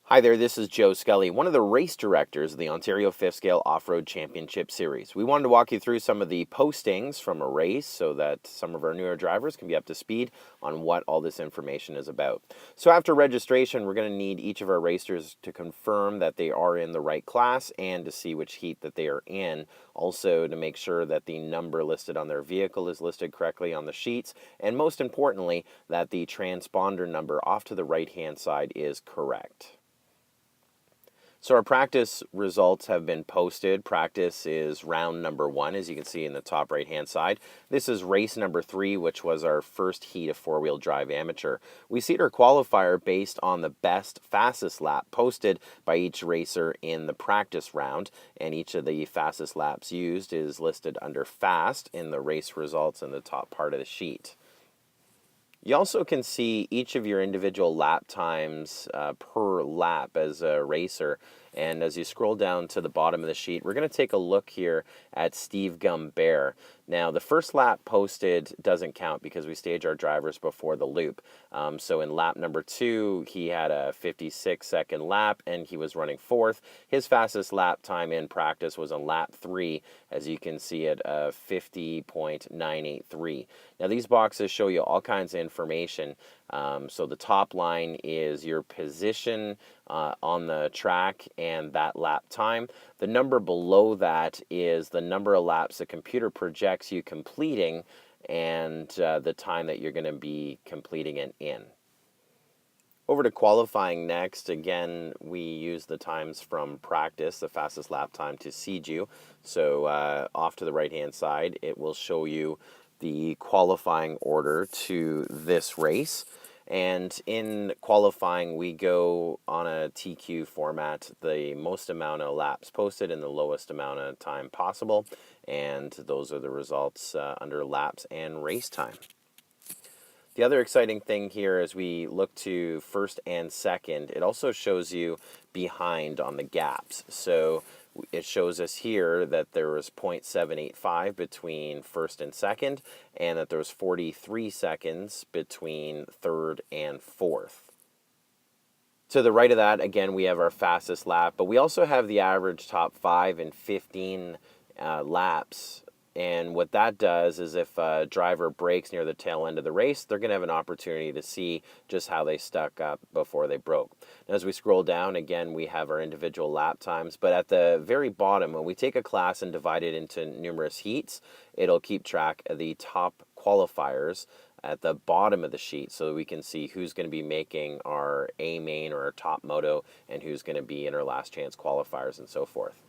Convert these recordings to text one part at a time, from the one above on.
Hi there, this is Joe Scully, one of the race directors of the Ontario 5th Scale Off-Road Championship Series. We wanted to walk you through some of the postings from a race so that some of our newer drivers can be up to speed on what all this information is about. So after registration, we're going to need each of our racers to confirm that they are in the right class and to see which heat that they are in. Also to make sure that the number listed on their vehicle is listed correctly on the sheets, and most importantly, that the transponder number off to the right-hand side is correct. So our practice results have been posted. Practice is round number 1, as you can see in the top right-hand side. This is race number 3, which was our first heat of four-wheel drive amateur. We seed our qualifier based on the best, fastest lap posted by each racer in the practice round, and each of the fastest laps used is listed under fast in the race results in the top part of the sheet. You also can see each of your individual lap times per lap as a racer. And as you scroll down to the bottom of the sheet, we're going to take a look here at Steve Gumbert. Now, the first lap posted doesn't count because we stage our drivers before the loop. So in lap number 2, he had a 56-second lap, and he was running 4th. His fastest lap time in practice was on lap 3, as you can see at 50.983. Now, these boxes show you all kinds of information. So the top line is your position on the track and that lap time. The number below that is the number of laps the computer projects you completing and the time that you're going to be completing it in. Over to qualifying next. Again, we use the times from practice, the fastest lap time, to seed you. So off to the right-hand side, it will show you the qualifying order to this race. And in qualifying, we go on a TQ format, the most amount of laps posted in the lowest amount of time possible. And those are the results under laps and race time. The other exciting thing here as we look to first and second, it also shows you behind on the gaps. So it shows us here that there was 0.785 between first and second, and that there was 43 seconds between third and fourth. To the right of that, again, we have our fastest lap, but we also have the average top 5 and 15 laps. And what that does is if a driver breaks near the tail end of the race, they're going to have an opportunity to see just how they stuck up before they broke. And as we scroll down, again, we have our individual lap times. But at the very bottom, when we take a class and divide it into numerous heats, it'll keep track of the top qualifiers at the bottom of the sheet so that we can see who's going to be making our A main or our top moto and who's going to be in our last chance qualifiers and so forth.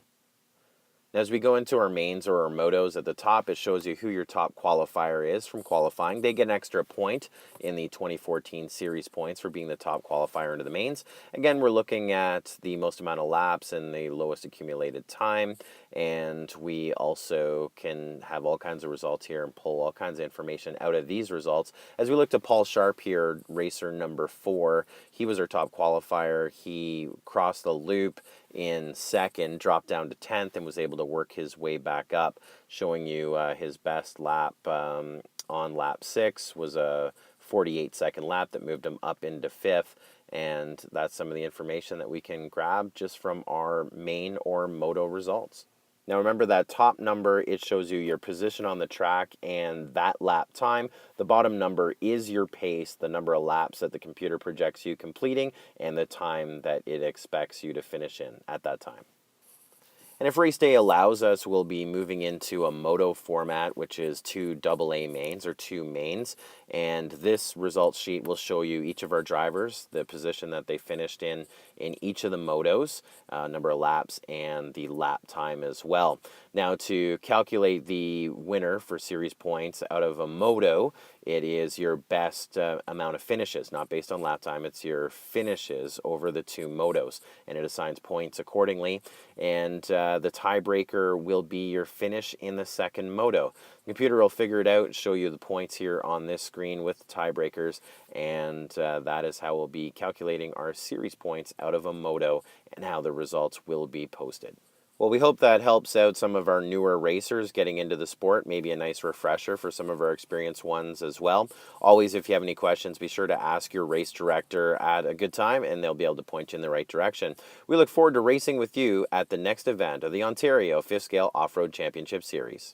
As we go into our mains or our motos, at the top it shows you who your top qualifier is from qualifying. They get an extra point in the 2014 series points for being the top qualifier into the mains. Again, we're looking at the most amount of laps and the lowest accumulated time, and we also can have all kinds of results here and pull all kinds of information out of these results. As we look to Paul Sharp here, racer number 4, he was our top qualifier. He crossed the loop in second, dropped down to 10th, and was able to work his way back up, showing you his best lap on lap 6 was a 48-second lap that moved him up into 5th, and that's some of the information that we can grab just from our main or moto results. Now remember that top number, it shows you your position on the track and that lap time. The bottom number is your pace, the number of laps that the computer projects you completing, and the time that it expects you to finish in at that time. And if race day allows us, we'll be moving into a moto format, which is 2 AA mains or 2 mains. And this results sheet will show you each of our drivers, the position that they finished in each of the motos, number of laps, and the lap time as well. Now, to calculate the winner for series points out of a moto, it is your best amount of finishes, not based on lap time. It's your finishes over the 2 motos, and it assigns points accordingly. And the tiebreaker will be your finish in the second moto. The computer will figure it out and show you the points here on this screen with the tiebreakers, and that is how we'll be calculating our series points out of a moto and how the results will be posted. Well, we hope that helps out some of our newer racers getting into the sport, maybe a nice refresher for some of our experienced ones as well. Always, if you have any questions, be sure to ask your race director at a good time, and they'll be able to point you in the right direction. We look forward to racing with you at the next event of the Ontario 5th Scale Off-Road Championship Series.